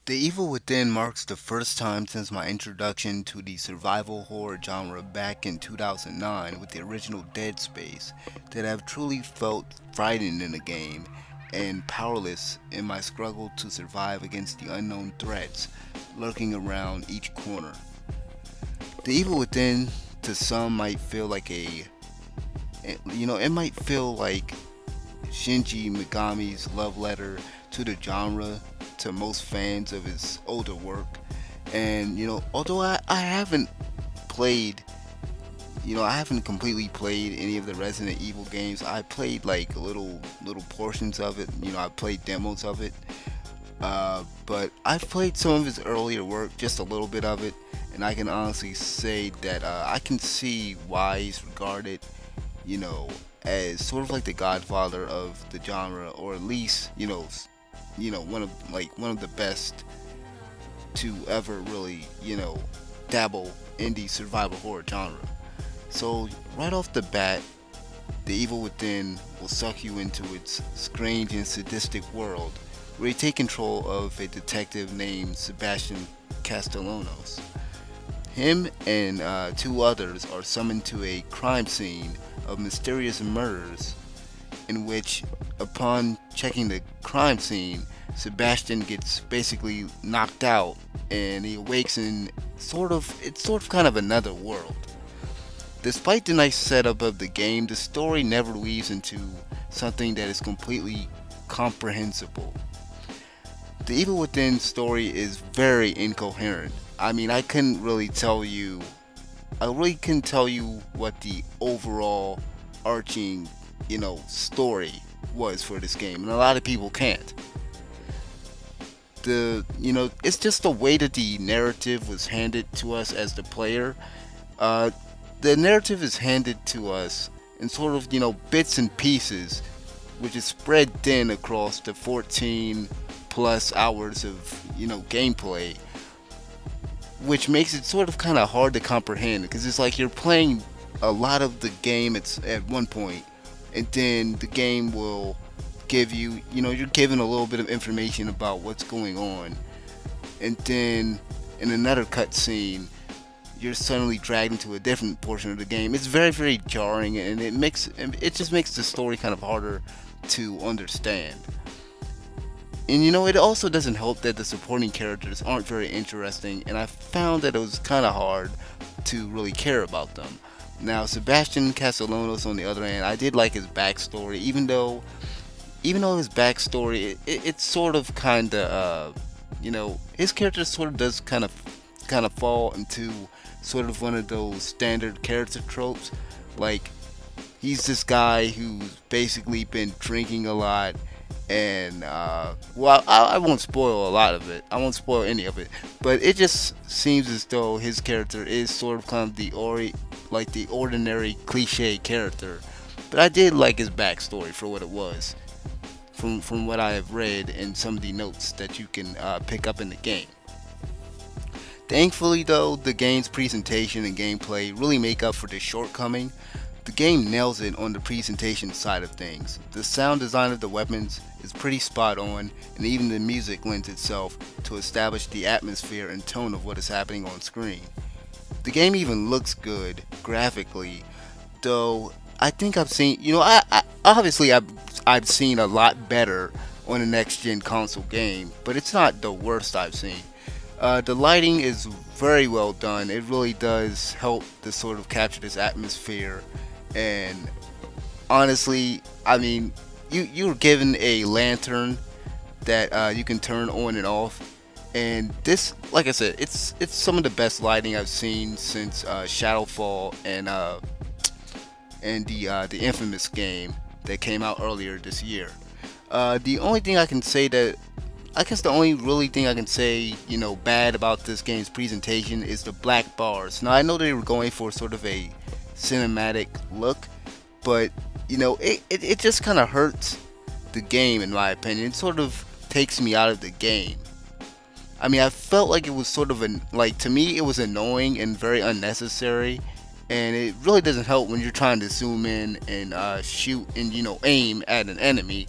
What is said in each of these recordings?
The Evil Within marks the first time since my introduction to the survival horror genre back in 2009 with the original Dead Space that I've truly felt frightened in a game and powerless in my struggle to survive against the unknown threats lurking around each corner. The Evil Within to some might feel like it might feel like Shinji Megami's love letter to the genre to most fans of his older work. And although I haven't played, I haven't completely played any of the Resident Evil games. I played like little portions of it. I played demos of it. But I've played some of his earlier work, just a little bit of it, and I can honestly say that I can see why he's regarded, you know, as sort of like the godfather of the genre, or at least, one of the best to ever really, dabble in the survival horror genre. So right off the bat, the Evil Within will suck you into its strange and sadistic world, where you take control of a detective named Sebastian Castellanos. Him and two others are summoned to a crime scene of mysterious murders, in which, upon checking the crime scene, Sebastian gets basically knocked out and he awakes in it's sort of kind of another world. Despite the nice setup of the game, the story never weaves into something that is completely comprehensible. The Evil Within story is very incoherent. I mean, I really couldn't tell you what the overall arching, story was for this game, and a lot of people can't. It's just the way that the narrative was handed to us as the player. Uh, the narrative is handed to us in sort of, bits and pieces, which is spread thin across the 14 plus hours of, gameplay, which makes it sort of kind of hard to comprehend because it's like you're playing a lot of the game at one point, and then the game will give you, you're given a little bit of information about what's going on, and then in another cutscene, you're suddenly dragged into a different portion of the game. It's very, very jarring, and it just makes the story kind of harder to understand. And it also doesn't help that the supporting characters aren't very interesting, and I found that it was kind of hard to really care about them. Now, Sebastian Castellanos, on the other hand, I did like his backstory, even though his backstory, it's sort of kind of, his character sort of does kind of fall into sort of one of those standard character tropes, like he's this guy who's basically been drinking a lot, and well, I won't spoil a lot of it. I won't spoil any of it, but it just seems as though his character is sort of kind of the ordinary cliche character. But I did like his backstory for what it was, from what I have read and some of the notes that you can pick up in the game. Thankfully, though, the game's presentation and gameplay really make up for this shortcoming. The game nails it on the presentation side of things. The sound design of the weapons is pretty spot on, and even the music lends itself to establish the atmosphere and tone of what is happening on screen. The game even looks good graphically, though I think I've seen, obviously I've seen a lot better on a next gen console game, but it's not the worst I've seen. The lighting is very well done. It really does help to sort of capture this atmosphere. And honestly, I mean, you're given a lantern that you can turn on and off. And this, like I said, it's some of the best lighting I've seen since Shadowfall and the infamous game that came out earlier this year. The only thing I can say that I guess the only really thing I can say, bad about this game's presentation is the black bars. Now, I know they were going for sort of a cinematic look, but, it just kind of hurts the game, in my opinion. It sort of takes me out of the game. I mean, I felt like it was sort of, to me, it was annoying and very unnecessary, and it really doesn't help when you're trying to zoom in and shoot and, aim at an enemy.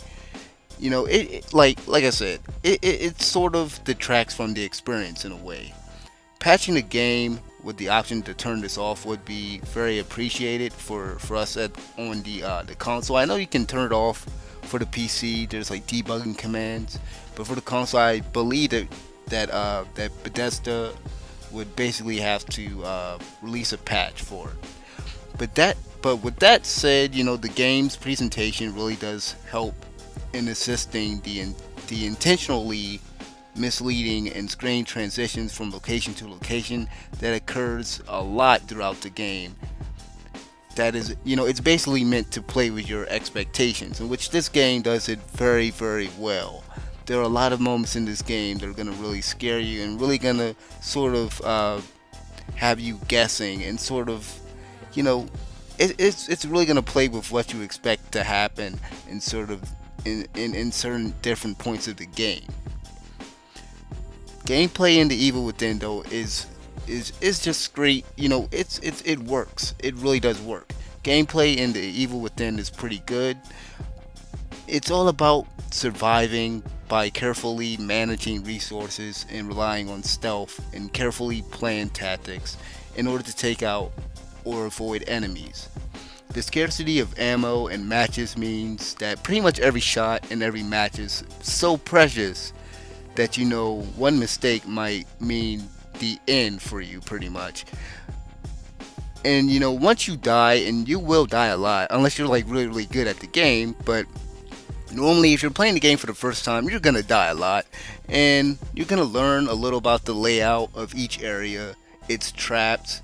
Like I said, it sort of detracts from the experience in a way. Patching the game with the option to turn this off would be very appreciated for us on the console. I know you can turn it off for the PC. There's like debugging commands, but for the console, I believe that Bethesda would basically have to release a patch for it. But with that said, the game's presentation really does help in assisting the intentionally misleading and strange transitions from location to location that occurs a lot throughout the game. That is, it's basically meant to play with your expectations, in which this game does it very, very well. There are a lot of moments in this game that are going to really scare you and really going to sort of have you guessing and sort of, you know, it's really going to play with what you expect to happen in sort of in certain different points of the game. Gameplay in The Evil Within though is just great. It works. It really does work. Gameplay in The Evil Within is pretty good. It's all about surviving by carefully managing resources and relying on stealth and carefully planned tactics in order to take out or avoid enemies. The scarcity of ammo and matches means that pretty much every shot and every match is so precious that one mistake might mean the end for you pretty much. And once you die, and you will die a lot unless you're like really really good at the game, but normally if you're playing the game for the first time, you're gonna die a lot, and you're gonna learn a little about the layout of each area, its traps,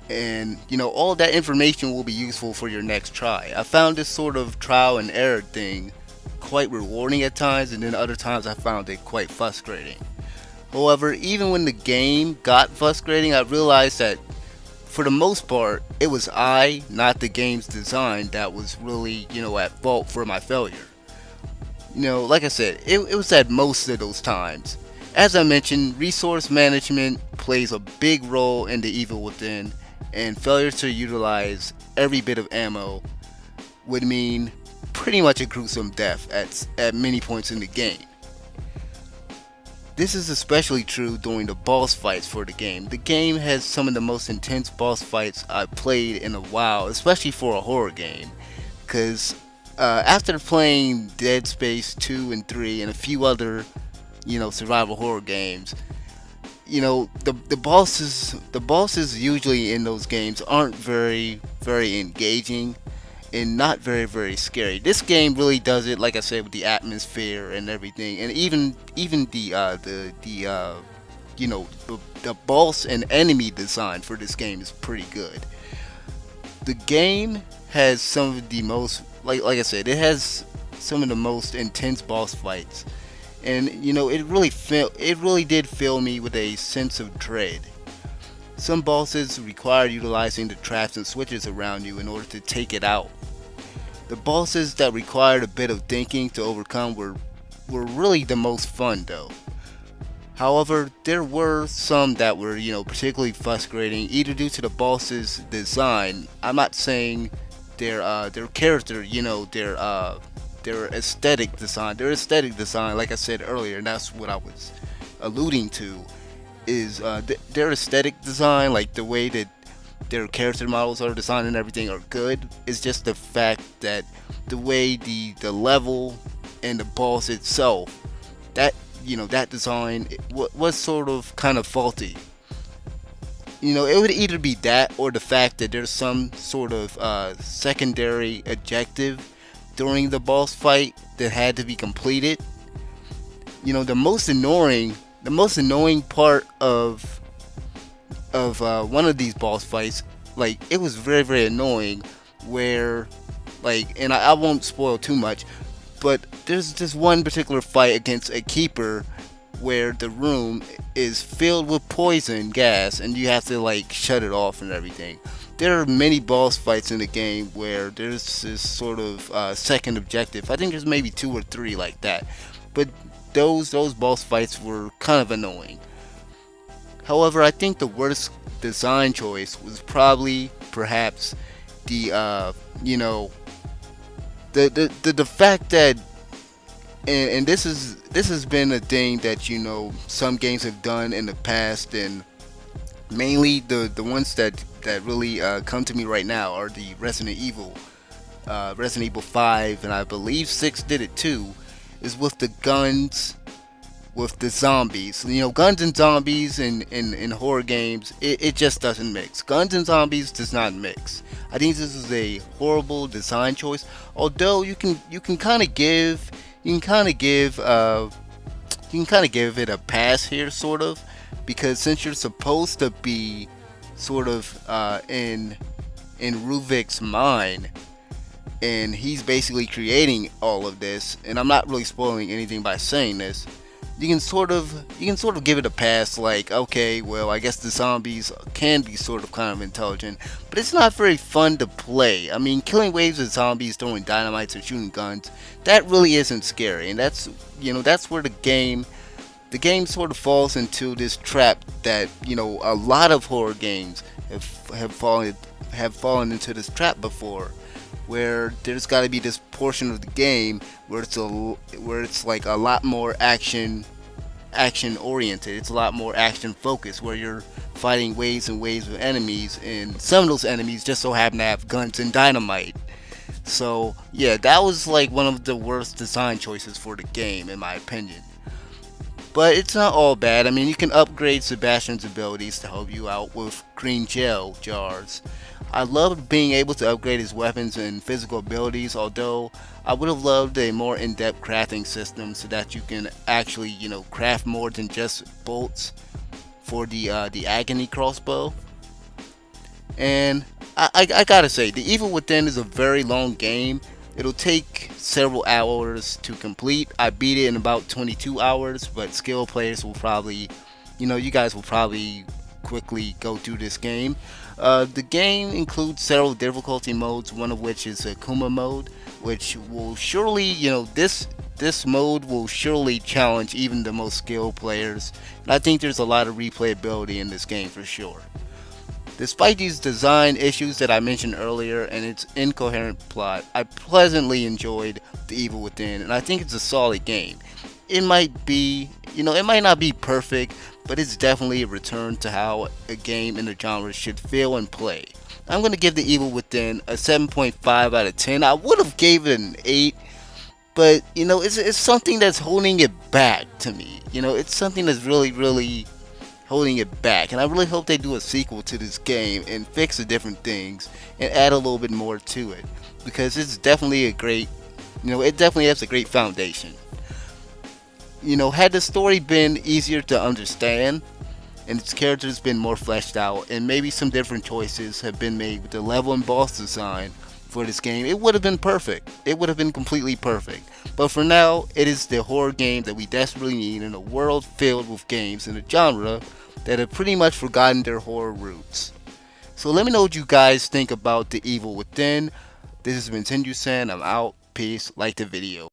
and all that information will be useful for your next try. I found this sort of trial and error thing quite rewarding at times, and then other times I found it quite frustrating. However, even when the game got frustrating, I realized that for the most part, it was I, not the game's design, that was really, at fault for my failure. Like I said, it was at most of those times. As I mentioned, resource management plays a big role in The Evil Within, and failure to utilize every bit of ammo would mean pretty much a gruesome death at many points in the game. This is especially true during the boss fights for the game. The game has some of the most intense boss fights I've played in a while, especially for a horror game. Because after playing Dead Space 2 and 3 and a few other, survival horror games, the bosses usually in those games aren't very, very engaging and not very very scary. This game really does it, like I said, with the atmosphere and everything, and even the boss and enemy design for this game is pretty good. The game has some of the most, like I said, it has some of the most intense boss fights, and it really did fill me with a sense of dread. Some bosses require utilizing the traps and switches around you in order to take it out. The bosses that required a bit of thinking to overcome were really the most fun though. However, there were some that were, particularly frustrating, either due to the boss's design. I'm not saying their character, their aesthetic design. Their aesthetic design, like I said earlier, and that's what I was alluding to, is their aesthetic design, like the way that their character models are designed and everything are good. It's just the fact that the way the level and the boss itself, that that design was sort of kind of faulty. It would either be that or the fact that there's some sort of secondary objective during the boss fight that had to be completed. The most annoying part of one of these boss fights, like, it was very very annoying, where and I won't spoil too much, but there's this one particular fight against a keeper where the room is filled with poison gas and you have to shut it off and everything. There are many boss fights in the game where there's this sort of second objective. I think there's maybe 2 or 3 like that, but those boss fights were kind of annoying. However, I think the worst design choice was probably perhaps the fact that and this has been a thing that some games have done in the past, and mainly the ones that really come to me right now are the Resident Evil 5, and I believe 6 did it too. Is with the guns, with the zombies. Guns and zombies in horror games, it just doesn't mix. Guns and zombies does not mix. I think this is a horrible design choice. Although you can kind of give you can kind of give you can kind of give it a pass here, sort of, because since you're supposed to be sort of in Ruvik's mind, and he's basically creating all of this, and I'm not really spoiling anything by saying this. You can sort of give it a pass, like, okay, well, I guess the zombies can be sort of kind of intelligent, but it's not very fun to play. I mean, killing waves of zombies, throwing dynamites or shooting guns, that really isn't scary, and that's where the game sort of falls into this trap that a lot of horror games have fallen into this trap before, where there's got to be this portion of the game where it's like a lot more action oriented. It's a lot more action focused, where you're fighting waves and waves of enemies, and some of those enemies just so happen to have guns and dynamite. So yeah, that was like one of the worst design choices for the game, in my opinion. But it's not all bad. I mean, you can upgrade Sebastian's abilities to help you out with green gel jars. I loved being able to upgrade his weapons and physical abilities, although I would have loved a more in-depth crafting system so that you can actually, craft more than just bolts for the Agony crossbow. And I gotta say, The Evil Within is a very long game. It'll take several hours to complete. I beat it in about 22 hours, but skilled players will probably, you guys will probably quickly go through this game. The game includes several difficulty modes, one of which is a Kuma mode, which will surely, this mode will surely challenge even the most skilled players. And I think there's a lot of replayability in this game for sure. Despite these design issues that I mentioned earlier and its incoherent plot, I pleasantly enjoyed The Evil Within, and I think it's a solid game. It might not be perfect, but it's definitely a return to how a game in the genre should feel and play. I'm going to give The Evil Within a 7.5 out of 10. I would have gave it an 8, but it's something that's holding it back to me. It's something that's really, really holding it back, and I really hope they do a sequel to this game and fix the different things and add a little bit more to it, because it's definitely it definitely has a great foundation. Had the story been easier to understand and its characters been more fleshed out, and maybe some different choices have been made with the level and boss design for this game, it would have been perfect. It would have been completely perfect. But for now, it is the horror game that we desperately need in a world filled with games in a genre that have pretty much forgotten their horror roots. So let me know what you guys think about The Evil Within. This has been XxSenjuSayianXx. I'm out. Peace. Like the video.